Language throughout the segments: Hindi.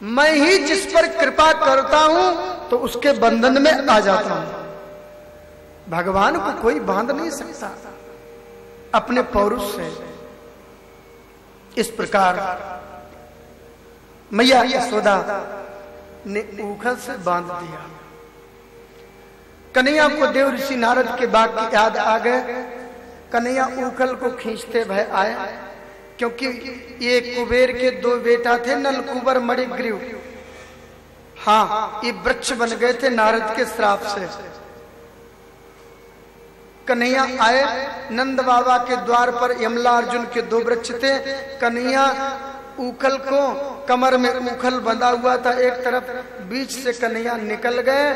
मैं ही जिस पर कृपा करता हूं तो उसके बंधन में आ जाता हूं। भगवान को कोई बांध नहीं सकता अपने पौरुष से। इस प्रकार मैया यशोदा ने ऊखल से बांध दिया। कन्हैया को देव ऋषि नारद के बाग की याद आ गए। कन्हैया ऊखल को खींचते भय आए, क्योंकि ये कुबेर के दो बेटा थे, नलकुबर मणिग्रीव। हाँ, ये वृक्ष बन गए थे नारद के श्राप से। कन्हैया आए, नंद बाबा के द्वार पर यमला अर्जुन के दो वृक्ष थे। कन्हैया ऊखल को, कमर में ऊखल बंधा हुआ था एक तरफ, बीच से कन्हैया निकल गए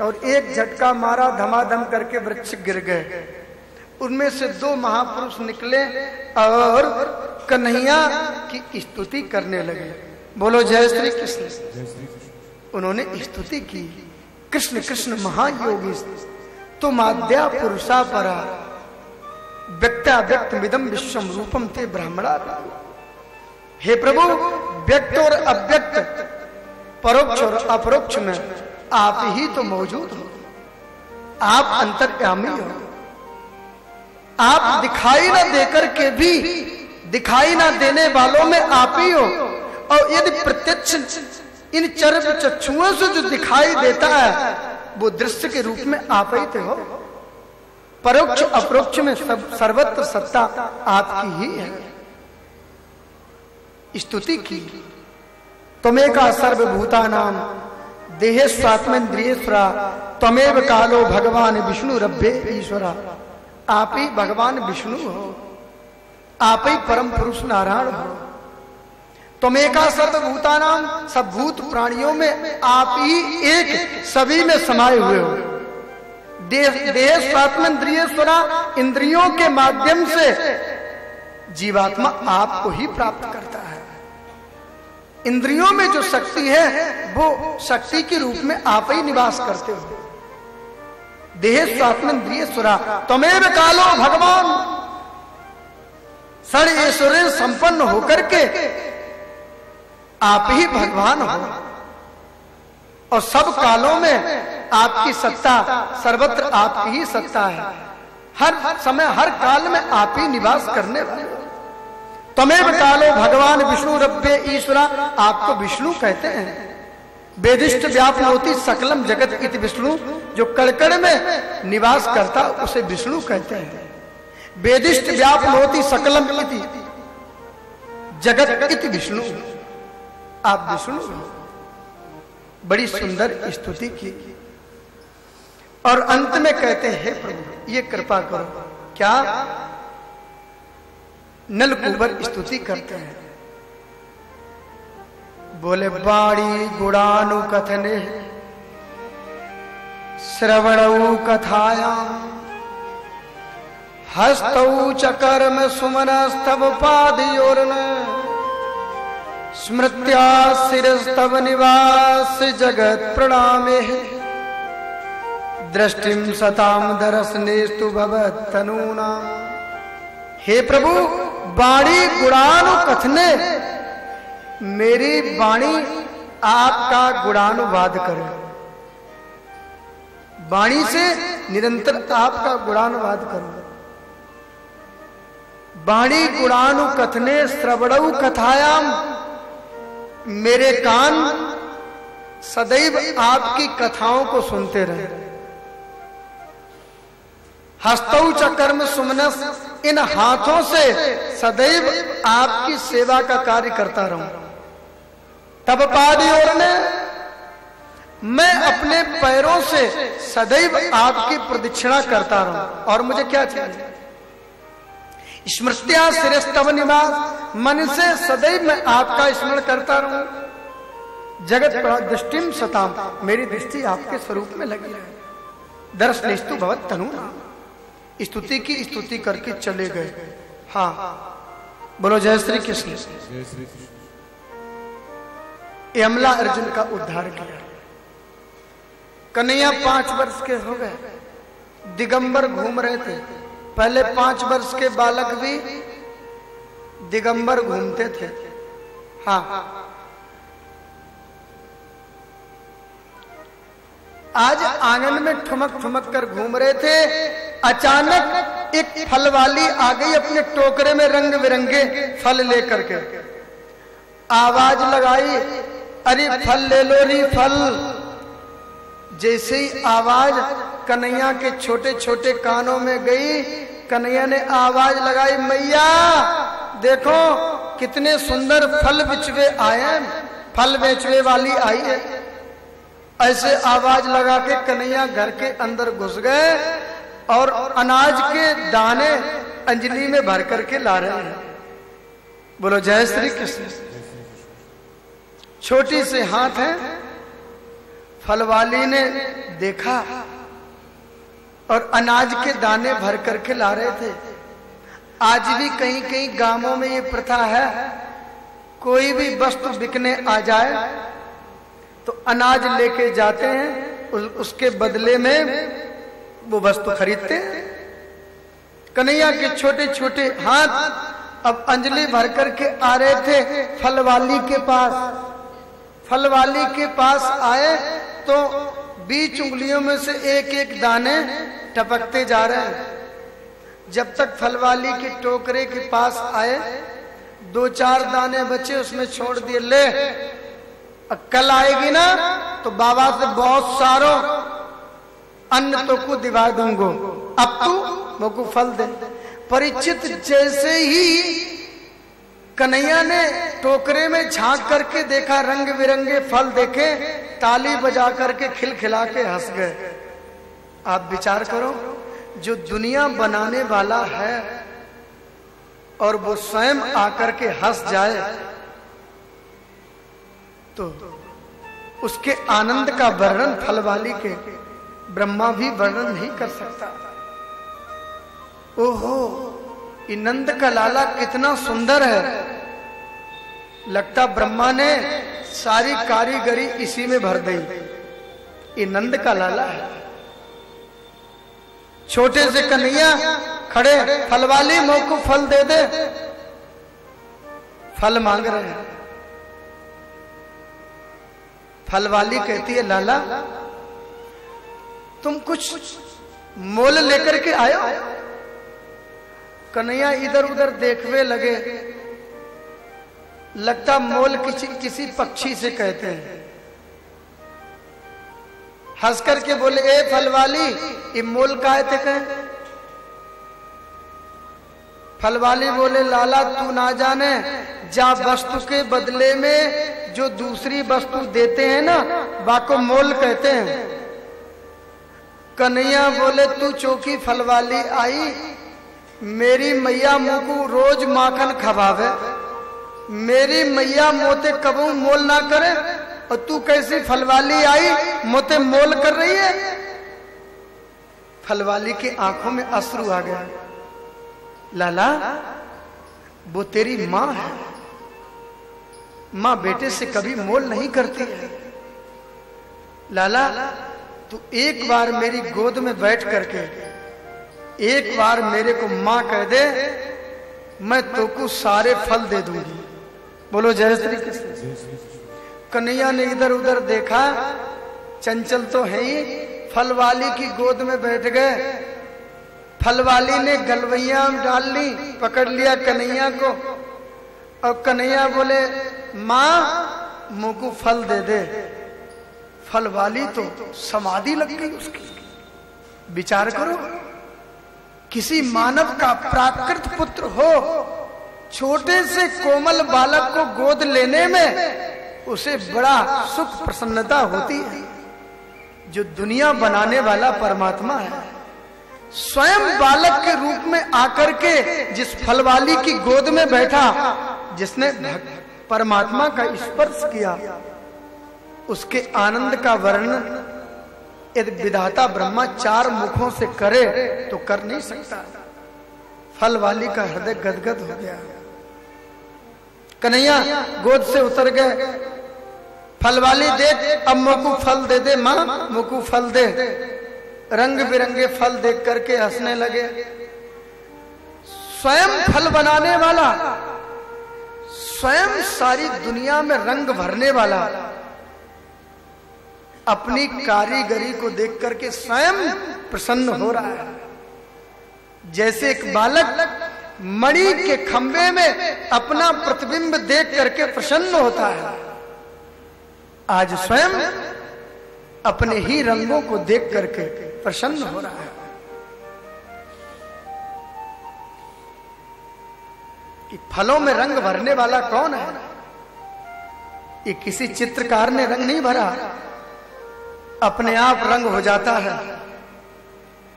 और एक झटका मारा, धमाधम करके वृक्ष गिर गए। उनमें से दो महापुरुष निकले और कन्हैया की स्तुति करने लगे। बोलो जय श्री कृष्ण। उन्होंने स्तुति की, कृष्ण कृष्ण महायोगी तुम आद्या पुरुषा परा, व्यक्ता व्यक्त मिदम विश्वम रूपम ते ब्राह्मणा। हे प्रभु, व्यक्त और अव्यक्त, परोक्ष और अपरोक्ष में आप ही तो मौजूद हो। आप अंतर्यामी हो। आप दिखाई ना देकर के भी दिखाई ना देने वालों में आप ही हो। और यदि प्रत्यक्ष इन चर्म चक्षुओं से जो दिखाई देता है वो दृश्य के रूप में आप ही हो। परोक्ष अपरोक्ष में सर्वत्र सत्ता आपकी ही है। स्तुति की, त्वमेका सर्वभूतानां देहेश्वात्मेन्द्रियेश्वरा, त्वमेव कालो भगवान विष्णु रब्बे ईश्वरा। आप ही भगवान विष्णु हो, आप ही परम पुरुष नारायण हो। त्वमेका सर्वभूतानां, सब भूत प्राणियों में आप ही एक, सभी में समाये हुए हो। देहेश्वात्मेन्द्रियेश्वरा, इंद्रियों के माध्यम से जीवात्मा आपको ही प्राप्त करता है। इंद्रियों में जो शक्ति है वो शक्ति के रूप में आप ही निवास करते हो। देहेश्वात्मेन्द्रियेश्वरा, त्वमेव कालो भगवान, षड ऐश्वर्य संपन्न होकर के आप ही भगवान हो। और सब कालों में आपकी सत्ता, सर्वत्र आपकी ही सत्ता है। हर समय हर काल में आप ही निवास करने वाले हो। त्वमेव कालो भगवान विष्णु रब्बे ईश्वरा, आपको विष्णु कहते हैं। वेदिष्ट व्यापनोति सकलम जगत इति विष्णु, जो कड़कड़ में निवास करता उसे विष्णु कहते हैं। वेदिष्ट व्यापनोति सकलम इति जगत इति विष्णु, आप विष्णु हो। बड़ी सुंदर स्तुति की। और अंत में कहते हैं, प्रभु ये कृपा करो। क्या? नलकुबर स्तुति करते हैं। बोले बाणी गुणानु कथने श्रवणौ कथाया, हस्तौ च कर्म सुमनस्तव पादयोर्न, स्मृत्या शिरस्तव निवास जगत प्रणामे, दृष्टिम सताम दरसनेस्तु भवत्तनूना। हे प्रभु, वाणी गुणानु कथने, मेरी वाणी आपका गुणानुवाद करे। वाणी से निरंतर आपका गुणानुवाद करो। वाणी गुणानु कथने श्रवणौ कथायाम, मेरे कान सदैव आपकी कथाओं को सुनते रहे। हस्तौ च कर्म सुमनस, इन हाथों से सदैव आपकी सेवा का कार्य करता रहूं। तब पादयोर ने, मैं अपने पैरों से सदैव आपकी प्रदक्षिणा करता रहूं। और मुझे क्या चाहिए? स्मृत्या शिरस्तव निवास, मन से सदैव मैं आपका स्मरण करता रहूं। जगत दृष्टिम सताम, मेरी दृष्टि आपके स्वरूप में लगी है। दर्शनेस्तु भवत तनूना, स्तुति की स्तुति करके चले गए। हाँ, बोलो जय श्री कृष्ण। यमला अर्जुन का उद्धार किया। कन्हैया 5 वर्ष के हो गए, दिगंबर घूम रहे थे। पहले 5 वर्ष के बालक भी दिगंबर घूमते थे। हाँ, आज आंगन में ठुमक ठुमक कर घूम रहे थे, अचानक एक फल वाली आ गई अपने टोकरे में रंग बिरंगे फल लेकर के। आवाज लगाई, अरे फल ले लो री फल। जैसे ही आवाज कन्हैया के छोटे छोटे कानों में गई, कन्हैया ने आवाज लगाई, मैया देखो कितने सुंदर फल बिचवे आए हैं, फल बेचवे वाली आई है। ऐसे आवाज लगा के कन्हैया घर के अंदर घुस गए और अनाज के दाने अंजलि में भर करके ला रहे हैं। बोलो जय श्री कृष्ण। छोटी से हाथ है, फल वाली ने देखा और अनाज के दाने भर करके ला रहे थे। आज भी कहीं कहीं गांवों में ये प्रथा है, कोई भी वस्तु बिकने आ जाए तो अनाज लेके जाते हैं, उसके बदले में वो वस्तु खरीदते हैं। कन्हैया के छोटे छोटे हाथ अब अंजलि भर करके आ रहे थे फल वाली के पास। फल वाली के पास आए तो बीच उंगलियों में से एक एक दाने टपकते जा रहे हैं। जब तक फल वाली के टोकरे के पास आए, 2-4 दाने बचे, उसमें छोड़ दिए, ले कल आएगी ना तो बाबा से बहुत सारो अन्न तो को दिवा दूंगो, अब तू मोको फल दे। परीक्षित जैसे ही कन्हैया ने टोकरे में झांक करके देखा, रंग बिरंगे फल देखे, ताली बजा करके खिलखिला के हंस गए। आप विचार करो, जो दुनिया बनाने वाला है और वो स्वयं आकर के हंस जाए तो उसके आनंद का वर्णन फल वाली के ब्रह्मा भी वर्णन नहीं कर सकता। ओहो, ये नंद का लाला कितना सुंदर है, लगता ब्रह्मा ने सारी कारीगरी इसी में भर दी। ये नंद का लाला है। छोटे से कन्हैया खड़े, फल वाली मोको फल दे दे, फल मांग रहे हैं। फल वाली कहती है, लाला तुम कुछ मोल लेकर के आयो। कन्हैया इधर उधर देखने लगे, लगता मोल किसी पक्षी से कहते हैं। हंस करके बोले, ए फल वाली ये मोल काहे थे कहे? फल वाली बोले, लाला तू ना जाने, जा वस्तु के बदले में जो दूसरी वस्तु देते हैं ना, बाको मोल कहते हैं। कन्हैया बोले, तू चौकी फल वाली आई, मेरी मैया मुझको रोज माखन खवावे, मेरी मैया मोते कबू मोल ना करे, और तू कैसी फल वाली आई मोते मोल कर रही है। फल वाली की आंखों में अश्रु आ गया। लाला वो तेरी माँ है, माँ बेटे से कभी मोल नहीं करती है। लाला तू एक बार मेरी गोद में बैठ करके एक बार मेरे को माँ कह दे, मैं तो को सारे फल दे दूंगी। बोलो जय श्री कृष्ण। कन्हैया ने इधर उधर देखा, चंचल तो है ही, फल वाली की गोद में बैठ गए। फल वाली ने गलवैया डाल ली, पकड़ लिया कन्हैया को, और कन्हैया बोले, माँ मुझको फल दे दे। फल वाली तो समाधि लग गई उसकी। विचार करो, किसी मानव का प्राकृत पुत्र हो, छोटे से कोमल बालक को गोद लेने में उसे बड़ा सुख प्रसन्नता होती है। जो दुनिया बनाने वाला परमात्मा है, स्वयं बालक के रूप में आकर के जिस फल वाली की गोद में बैठा, जिसने परमात्मा का स्पर्श किया, उसके आनंद का वर्णन यदि विधाता ब्रह्मा 4 मुखों से करे तो कर नहीं सकता। फल वाली का हृदय गदगद हो गया। कन्हैया गोद से उतर गए। फल वाली देख, अब मुझको फल दे दे माँ, मुझको फल दे। रंग बिरंगे फल देख करके हंसने लगे। स्वयं फल बनाने वाला, स्वयं सारी दुनिया में रंग भरने वाला, अपनी कारीगरी को देख करके स्वयं प्रसन्न हो रहा है। जैसे एक बालक मणि के खंभे में अपना प्रतिबिंब देख करके प्रसन्न होता है, आज स्वयं अपने ही रंगों को देख करके प्रसन्न हो रहा है। कि फलों में रंग भरने वाला कौन है? ये किसी चित्रकार ने रंग नहीं भरा, अपने आप रंग हो जाता है,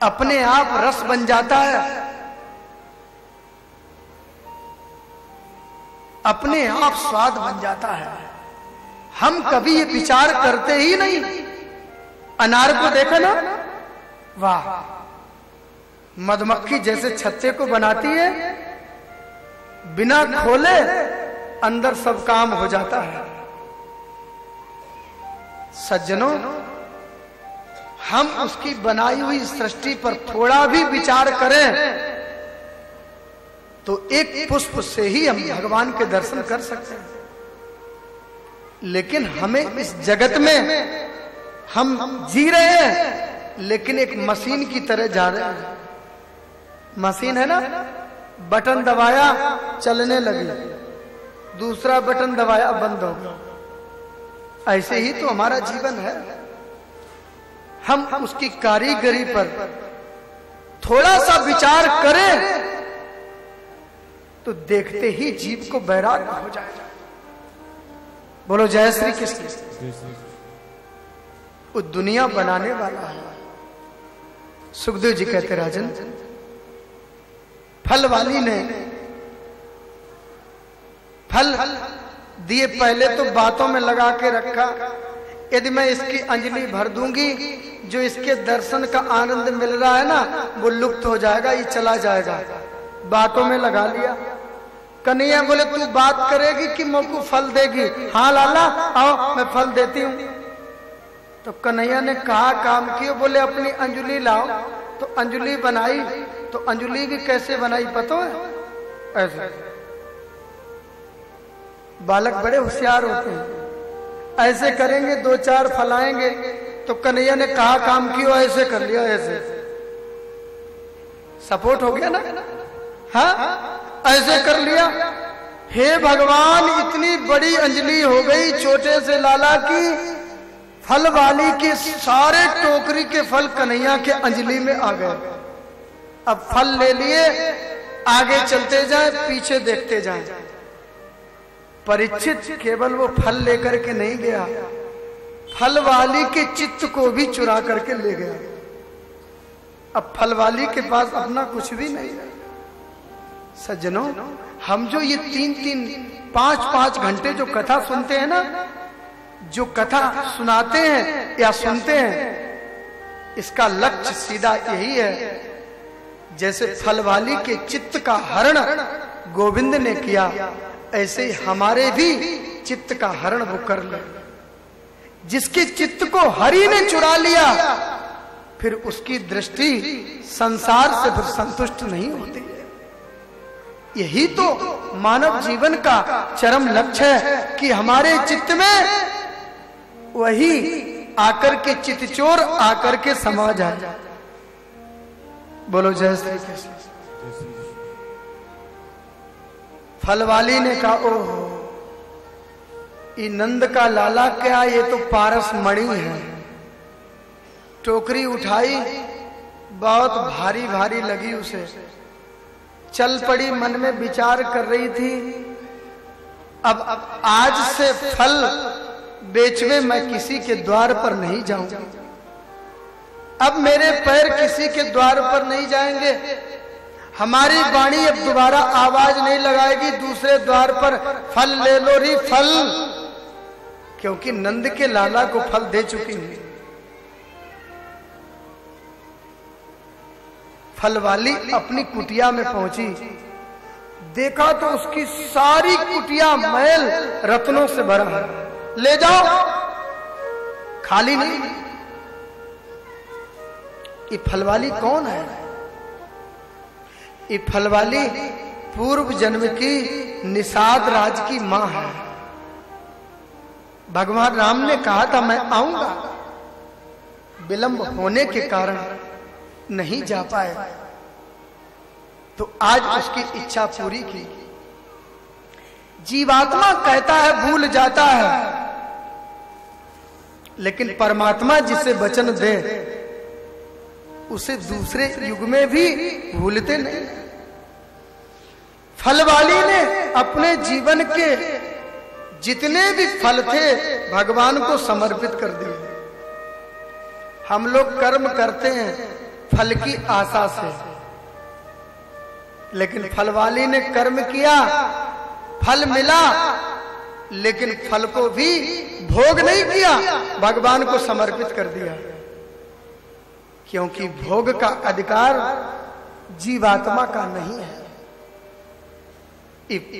अपने आप रस बन जाता है, अपने आप स्वाद बन जाता है। हम कभी ये विचार करते ही नहीं। अनार को देखा ना, वाह, मधुमक्खी जैसे छत्ते को बनाती है, बिना खोले अंदर सब काम हो जाता है। सज्जनों, हम उसकी बनाई हुई सृष्टि पर थोड़ा भी विचार करें तो एक पुष्प से ही हम भगवान के दर्शन कर सकते हैं। लेकिन हमें इस जगत में हम जी रहे हैं, लेकिन एक मशीन की तरह जा रहे हैं। मशीन है ना, बटन दबाया चलने लगी, दूसरा बटन दबाया बंद हो गया। ऐसे ही तो हमारा जीवन है। हम उसकी कारीगरी पर थोड़ा सा विचार करें तो देखते ही जीव को वैराग्य हो जाएगा। बोलो जय श्री कृष्ण। वो दुनिया बनाने वाला है। सुखदेव जी कहते, राजन, फल वाली ने फल दिए, पहले तो बातों में लगा के रखा, यदि मैं इसकी अंजलि भर दूंगी, जो इसके दर्शन का आनंद मिल रहा है ना, वो लुप्त हो जाएगा, ये चला जाएगा। बातों में लगा लिया। कन्हैया बोले, तू बात करेगी कि मुझको फल देगी? हाँ लाला, आओ मैं फल देती हूँ। तो कन्हैया ने कहा काम किया, बोले अपनी अंजलि लाओ। तो अंजलि बनाई, तो अंजलि भी कैसे बनाई पता है? ऐसे। बालक बड़े होशियार होते हैं, ऐसे करेंगे, दो चार फल आएंगे। तो कन्हैया ने कहा काम किया, ऐसे कर लिया, ऐसे सपोर्ट हो गया ना, हाँ ऐसे कर लिया। हे भगवान, इतनी बड़ी अंजलि हो गई छोटे से लाला की, फल वाली के सारे टोकरी के फल कन्हैया के अंजलि में आ गए। अब फल ले लिए, आगे चलते जाए, पीछे देखते जाए। परीक्षित केवल वो फल लेकर के नहीं गया, फल वाली के चित्त को भी चुरा करके ले गया। अब फल वाली के पास अपना कुछ भी नहीं है। सज्जनों, हम जो ये 3-3, 5-5 घंटे जो कथा सुनते हैं ना, जो कथा सुनाते हैं या सुनते हैं, इसका लक्ष्य सीधा यही है। जैसे फल वाली के चित्त का हरण गोविंद ने किया, ऐसे ही हमारे भी चित्त का हरण वो कर ले। जिसके चित्त को हरि ने चुरा लिया, फिर उसकी दृष्टि संसार से फिर संतुष्ट नहीं होती। यही तो मानव जीवन का चरम लक्ष्य है कि हमारे चित्त में वही आकर के चितचोर आकर के समा जाए। बोलो जय श्री कृष्ण। फल वाली ने कहा, ओहो, ये नंद का लाला क्या, ये तो पारस मणि है। टोकरी उठाई, बहुत भारी भारी लगी उसे, चल पड़ी, मन में विचार कर रही थी, अब आज से फल बेचने मैं किसी के द्वार पर नहीं जाऊंगा। अब मेरे पैर किसी के द्वार पर नहीं जाएंगे, हमारी वाणी अब दोबारा आवाज नहीं लगाएगी दूसरे द्वार पर, फल ले लो री फल, क्योंकि नंद के लाला को फल दे चुकी हूं। फल वाली अपनी कुटिया में पहुंची, देखा तो उसकी सारी कुटिया मैल रत्नों से भरा है। ले जाओ, खाली नहीं। ये फलवाली कौन है? ये फलवाली पूर्व जन्म की निषाद राज की मां है। भगवान राम ने कहा था मैं आऊंगा, विलंब होने के कारण नहीं जा पाए, तो आज उसकी इच्छा पूरी की। जीवात्मा कहता है भूल जाता है, लेकिन परमात्मा जिसे वचन दे उसे दूसरे युग में भी भूलते नहीं। फलवाली ने अपने जीवन के जितने भी फल थे भगवान को समर्पित कर दिए। हम लोग कर्म करते हैं फल की आशा से, लेकिन फलवाली ने कर्म किया, फल मिला, लेकिन फल को भी भोग नहीं किया, भगवान को समर्पित कर दिया। क्योंकि भोग का अधिकार जीवात्मा का नहीं है,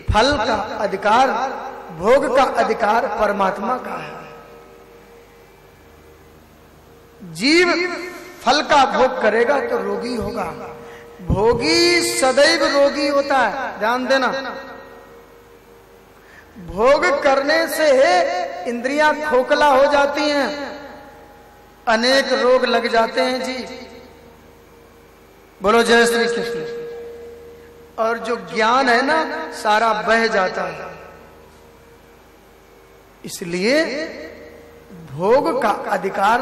फल का अधिकार, भोग का अधिकार परमात्मा का है। जीव फल का भोग करेगा तो रोगी होगा। भोगी सदैव रोगी होता है, ध्यान देना। भोग करने से इंद्रियां खोखला हो जाती हैं, अनेक रोग लग जाते हैं जी। बोलो जय श्री कृष्ण। और जो ज्ञान है ना सारा बह जाता है। इसलिए भोग का अधिकार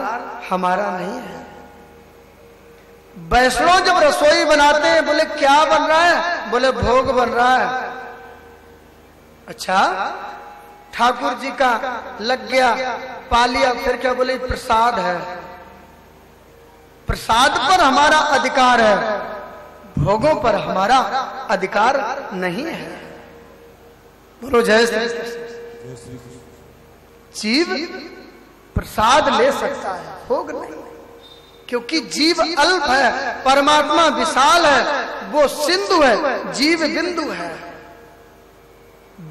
हमारा नहीं है। वैष्णव जब रसोई बनाते हैं, बोले क्या बन रहा है? बोले भोग बन रहा है। अच्छा, ठाकुर जी का लग गया, पा लिया, फिर क्या बोले? प्रसाद है। प्रसाद पर हमारा अधिकार है, भोगों पर हमारा अधिकार नहीं है। बोलो जय श्री कृष्ण। जीव प्रसाद ले सकता है, भोग नहीं, क्योंकि जीव अल्प है, परमात्मा विशाल है। वो सिंधु है, जीव बिंदु है।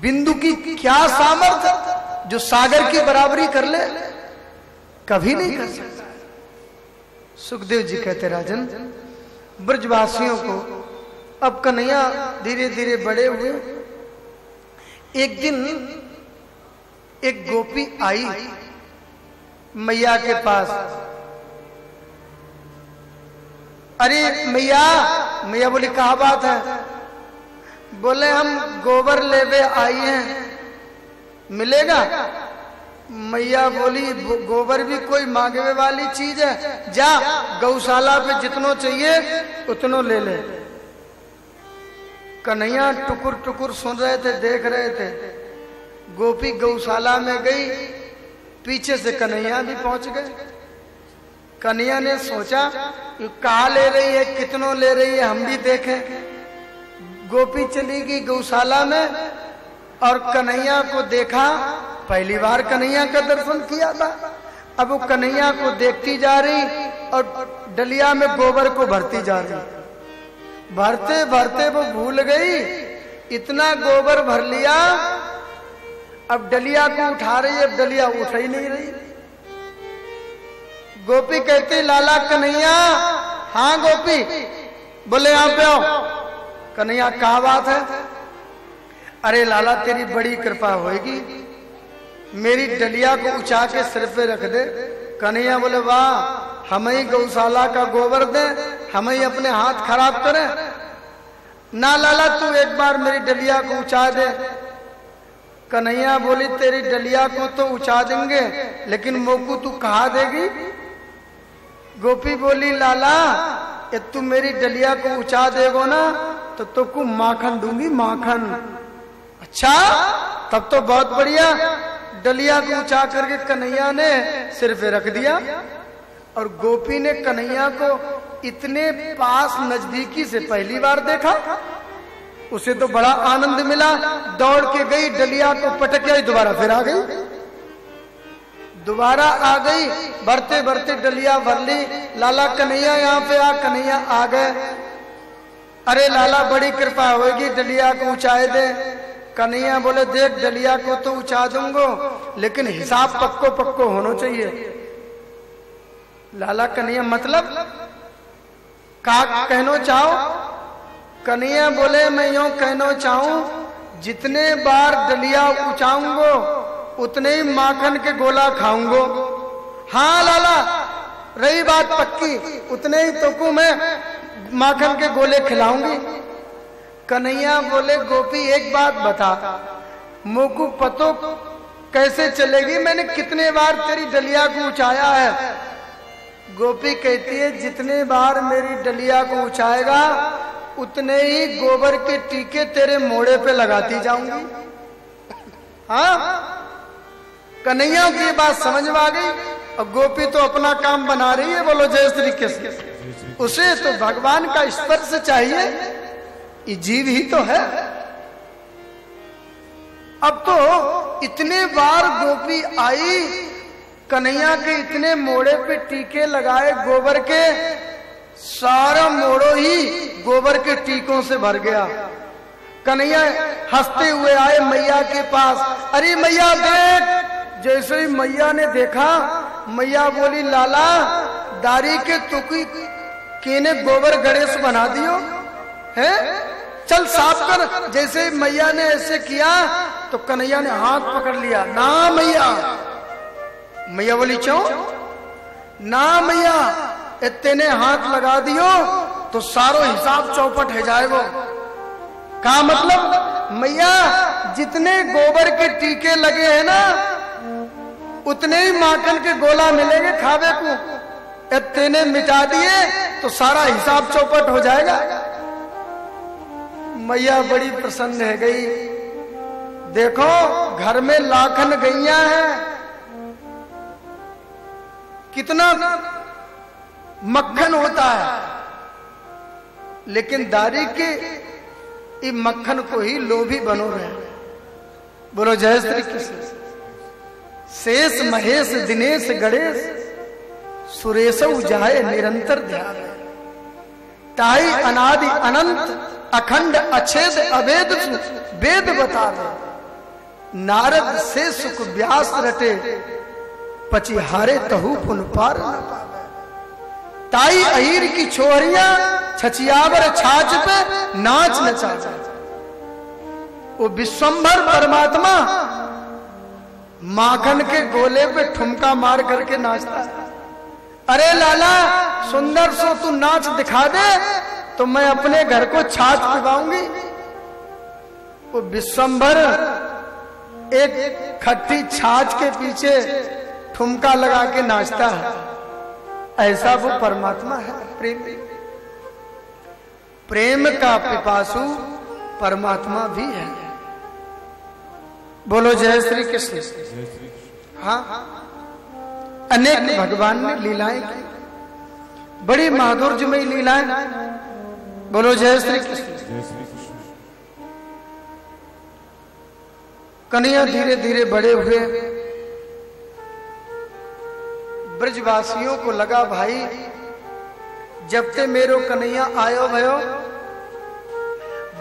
बिंदु की क्या सामर्थ्य जो सागर की बराबरी कर ले? कभी नहीं कर सकता। सुखदेव जी कहते, राजन, ब्रजवासियों को अब कन्हैया धीरे धीरे बड़े हुए। एक दिन एक गोपी आई मैया के पास। अरे मैया, मैया बोली क्या बात है? बोले हम गोबर लेवे आई हैं, मिलेगा? मैया बोली गोबर भी कोई मांगने वाली चीज है, जा गौशाला पे जितनो चाहिए उतनो ले ले। कन्हैया टुकुर टुकुर सुन रहे थे, देख रहे थे। गोपी गौशाला में गई, पीछे से कन्हैया भी पहुंच गए। कन्हैया ने सोचा कहाँ ले रही है, कितनों ले रही है, हम भी देखें। गोपी चली गई गौशाला में और कन्हैया को देखा। पहली बार कन्हैया का दर्शन किया था। अब वो कन्हैया को देखती जा रही और डलिया में गोबर को भरती जा रही। भरते भरते वो भूल गई, इतना गोबर भर लिया। अब डलिया को उठा रही है, अब डलिया उठ ही नहीं रही। गोपी कहती, लाला कन्हैया। हाँ गोपी। बोले यहाँ पे आओ। कन्हैया क्या बात है? अरे लाला तेरी बड़ी कृपा होगी, मेरी डलिया को उछा के सिर पे रख दे। कन्हैया बोले वाह, हम ही गौशाला का गोबर दे, हम ही अपने हाथ खराब करें? ना लाला, तू एक बार मेरी डलिया को उछा दे। कन्हैया बोली तेरी डलिया को तो उछा देंगे, लेकिन मोकू तू कहाँ देगी? गोपी बोली लाला, ये तू मेरी डलिया को उछा देगो ना तो तुमको माखन दूंगी, माखन। अच्छा, तब तो बहुत बढ़िया। डलिया को उछा करके कन्हैया ने सिर पे रख दिया और गोपी ने कन्हैया को इतने पास नजदीकी से पहली बार देखा। उसे तो बड़ा आनंद मिला, दौड़ के गई, डलिया को पटक आई, दोबारा फिर आ गई। दोबारा आ गई, भरते भरते डलिया भर ली। लाला कन्हैया यहाँ पे आ। कन्हैया आ गए। अरे लाला बड़ी कृपा होगी, डलिया को ऊंचाए दे। कन्हैया बोले देख डलिया को तो ऊंचा दूंगो, लेकिन हिसाब पक्को पक्को होना चाहिए। लाला कन्हैया मतलब का कहना चाहो? कन्हैया बोले मैं यूं कहना चाहूं, जितने बार डलिया ऊंचाऊंगो उतने ही माखन के गोला खाऊंगो। हाँ लाला, रही बात पक्की, उतने ही तोकू मैं माखन के गोले खिलाऊंगी। कन्हैया बोले गोपी एक बात बता, मोकू पतो कैसे चलेगी, मैंने कितने बार तेरी डलिया को उचाया है। गोपी कहती है जितने बार मेरी डलिया को उचाएगा उतने ही गोबर के टीके तेरे मोड़े पे लगाती जाऊंगी। हाँ, कन्हैया की बात समझ में आ गई और गोपी तो अपना काम बना रही है। बोलो जय श्री कृष्ण। उसे तो भगवान का स्पर्श चाहिए, ये जीव ही तो है। अब तो इतने बार गोपी आई, कन्हैया के इतने मोड़े पे टीके लगाए गोबर के, सारा मोड़ो ही गोबर के टीकों से भर गया। कन्हैया हंसते हुए आए मैया के पास। अरे मैया देख। जैसे ही मैया ने देखा, मैया बोली लाला दारी के तुकी केने गोबर गणेश बना दियो है, चल साफ कर। जैसे मैया ने ऐसे किया तो कन्हैया ने हाथ पकड़ लिया। ना मैया, मैया बोली क्यों? ना मैया, इतने हाथ लगा दियो तो सारो हिसाब चौपट है जाएगो। का मतलब? मैया जितने गोबर के टीके लगे हैं ना उतने ही माखन के गोला मिलेंगे खावे को, इतने मिटा दिए तो सारा हिसाब चौपट हो जाएगा। मैया बड़ी प्रसन्न है गई। देखो घर में लाखन गैया है, कितना मक्खन होता है, लेकिन दारी के इस मक्खन को ही लोभी बनो रहे। बोलो जय श्री कृष्ण। शेष महेश दिनेश गणेश सुरेश जाए निरंतर ध्यान, ताई अनादि अनंत अखंड अछेद अवेद वेद बता दे। नारद से सुख व्यास रटे, पचिहारे तहु पुन पार न पावे। ताई अहीर की छोहरियां छचियावर छाछ पे नाच नचा। वो विश्वंभर परमात्मा माखन के गोले पे ठुमका मार करके नाचता है। अरे लाला सुंदर सो तू नाच दिखा दे तो मैं अपने घर को छाछ पिवाऊंगी। वो विश्वंभर एक खट्टी छाछ के पीछे ठुमका लगा के नाचता है। ऐसा वो परमात्मा है। प्रेम का पिपासु परमात्मा भी है। बोलो जय श्री कृष्ण। हाँ, अनेक भगवान ने लीलाएं की, बड़ी माधुर्यमयी लीलाएं। बोलो जय श्री कृष्ण। कन्हैया धीरे धीरे बड़े हुए। ब्रजवासियों को लगा भाई जब ते मेरो कन्हैया आयो भयो,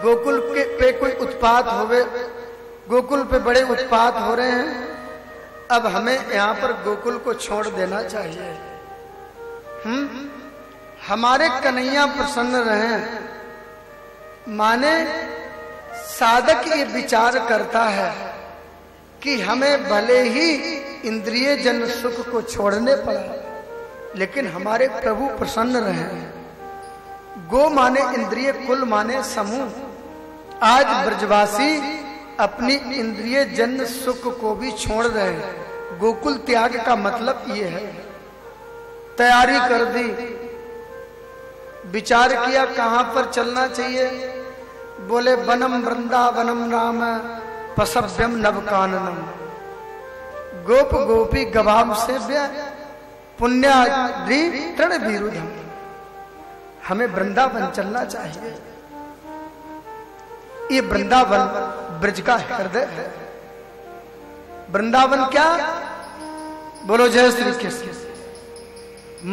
गोकुल के पे कोई उत्पात होवे, गोकुल पे बड़े उत्पात हो रहे हैं, अब हमें यहाँ पर गोकुल को छोड़ देना चाहिए। हमारे कन्हैया प्रसन्न रहे। माने साधक ये विचार करता है कि हमें भले ही इंद्रिय जन सुख को छोड़ने पड़ा, लेकिन हमारे प्रभु प्रसन्न रहे। गो माने इंद्रिय, कुल माने समूह। आज ब्रजवासी अपनी इंद्रिय जन सुख को भी छोड़ रहे हैं। गोकुल त्याग का मतलब ये है। तैयारी कर दी, विचार किया कहां पर चलना चाहिए। बोले वनम वृंदावनम राम पसभ्यम नवकाननम, गोप गोपी गवाम सेव्य पुण्याद्रि तृण विरुद्धम। हमें वृंदावन चलना चाहिए। ये वृंदावन ब्रज का हृदय है। वृंदावन क्या? बोलो जय श्री कृष्ण।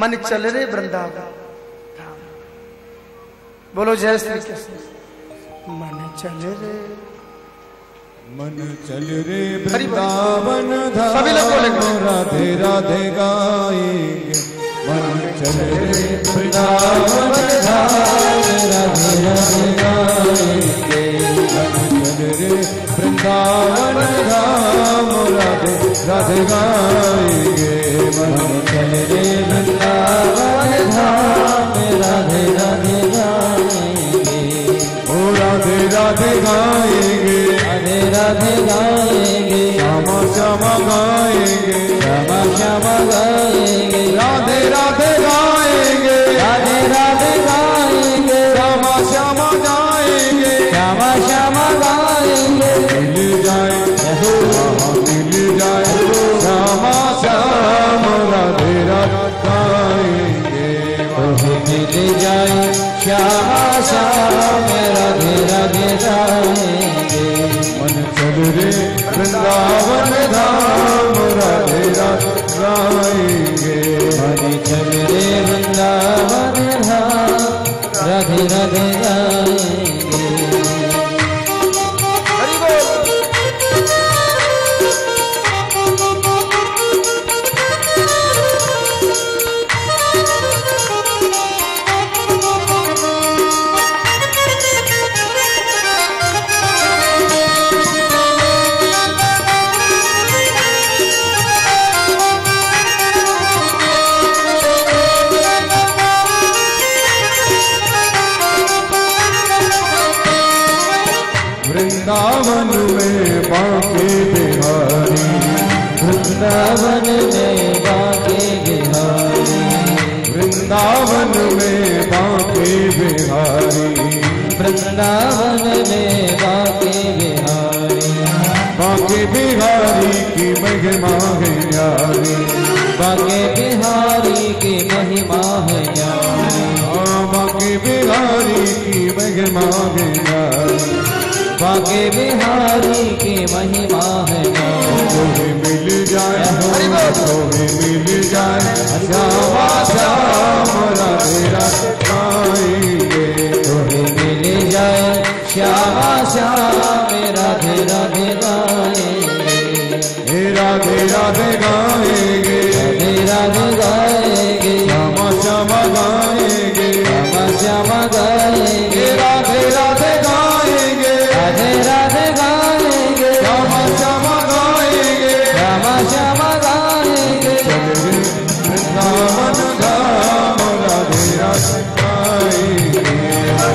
मन चल रे वृंदावन। बोलो जय श्री कृष्ण। मन चल रे, मन चल रे वृंदावन धाम, राधे राधे गाएंगे। मन चल रे वृंदावन धाम, राधे राधे गाएंगे। मन चल रे वृंदावन धाम, राधे राधे गाएंगे। मन चल रे वृंदावन राधे गाएंगे, राधे राधे गाएंगे, श्यामा श्यामा गाएंगे, श्यामा श्यामा गाएंगे, राधे राधे गाएंगे, राधे राधे गाएंगे, श्यामा श्यामा गाएंगे, श्यामा श्यामा गाएंगे, मिल जाए मिल जाए श्यामा श्याम राधे राधे गाएंगे, मिल जाए श्यामा श्याम राधे राधे गाएंगे। मन चल रे वृंदावन धाम राधे राधे गाएंगे, मन चल रे वृंदावन धाम राधे राधे गाएंगे। वृंदावन में बांके बिहारी, वृंदावन में बांके बिहारी, वृंदावन में बांके बिहारी, वृंदावन में बांके बिहारी, बांके बिहारी की महिमा है न्यारी, बांके बिहारी की महिमा है न्यारी, बांके बिहारी की महिमा है न्यारी, बांके बिहारी की महिमा है न्यारी। तुम्हें मिल जाए तुम्हें मिल जाए श्यामा श्याम राधे राधे गाएंगे, तुम्हें मिल जाए श्यामा श्याम राधे राधे गाएंगे, हे राधे राधे गाएंगे, राधे राधे गाएंगे, श्यामा श्यामा गाएंगे, श्यामा श्यामा गाएंगे, राधे राधे गाएंगे, राधे राधे गाएंगे, श्यामा श्यामा गाएंगे, श्यामा श्यामा गाएंगे। वृंदावन धाम राधे राधे गाएंगे,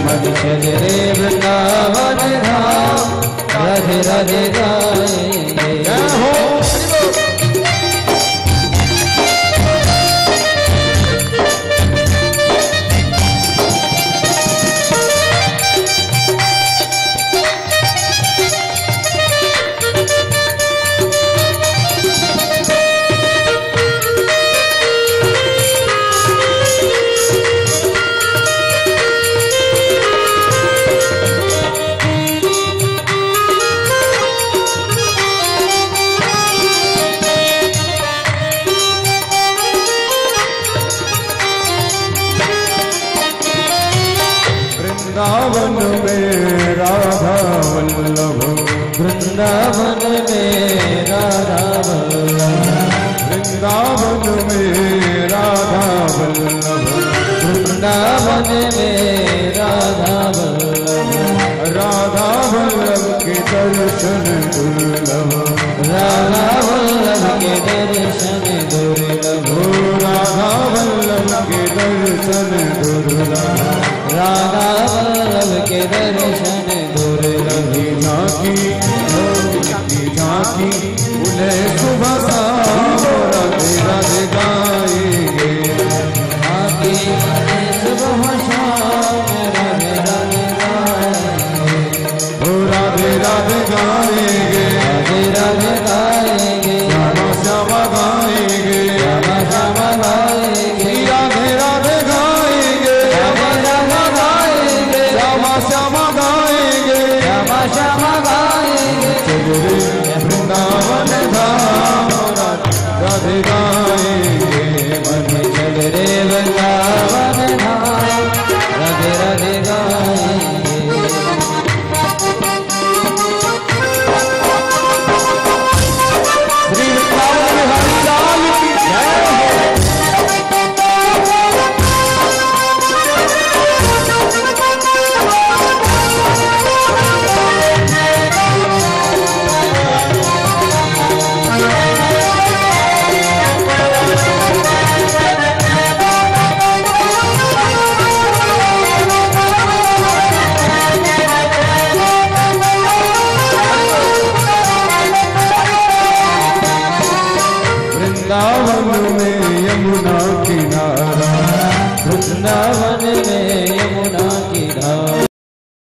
मन चल रे वृंदावन धाम राधे राधे गाएंगे। वृंदावन में राधा वल्लभ, वृंदावन में राधा वल्लभ, वृंदावन में राधा वल्लभ, वृंदावन में राधा वल्लभ, राधा वल्लभ के दर्शन दुर्लभ, राधा वल्लभ के दर्शन दुर्लभ, राधा वल्लभ के दर्शन दुर्लभ, राधा वल्लभ के दर्शन दुर्लभ। झांकी झांकी उन्हें सुबह शाम राधे राधे गाएंगे, झांकी सुबह शाम राधे राधे गाएंगे, राधे राधे गाएंगे, राधे राधे गाएंगे, श्यामा श्यामा गाएंगे, श्यामा श्यामा गाएंगे, राधे राधे गाएंगे, राधे राधे गाएंगे, श्यामा श्यामा गाएंगे, श्यामा श्यामा गाएंगे। वृंदावन धाम राधे गाएंगे, मन चल रे वृंदावन धाम राधे राधे गाएंगे। श्री वृंदावन बिहारी लाल की जय हो। यमुना किनारा वृंदावन में